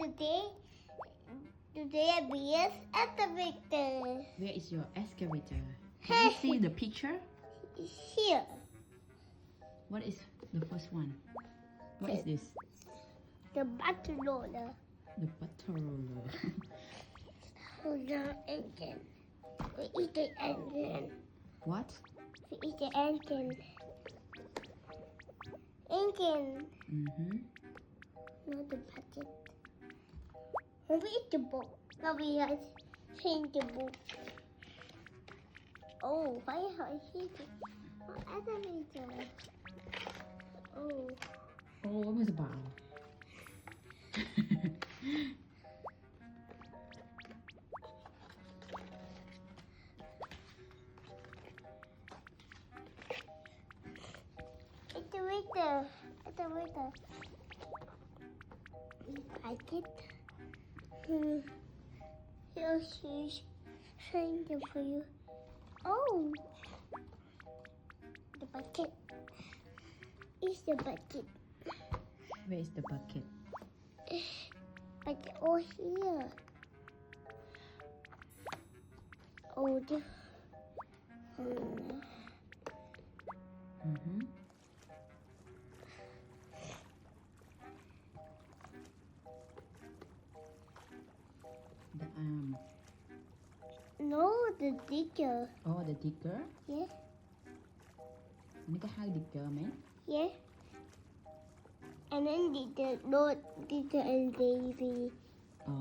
today I be an excavator. Where is your excavator? Can you see the picture? Here. What is the first one? What is this? The butter roller. The butter roller. Hold on, engine. We eat the engine. What? We eat the engine. Engine. Not the bucket. When we eat the book, now we have change the book. Oh, why are you elevator? Oh. Oh, what was about? It's a waiter. Bucket. Here's change it for you. Oh, the bucket. It's the bucket. Where is the bucket? Bucket over here. Oh, the. The arm. No, the digger. Oh, the digger. Yeah, อันนี้ก็ให้ digger ไหม yeah. And then the note, digger and baby. อ๋อ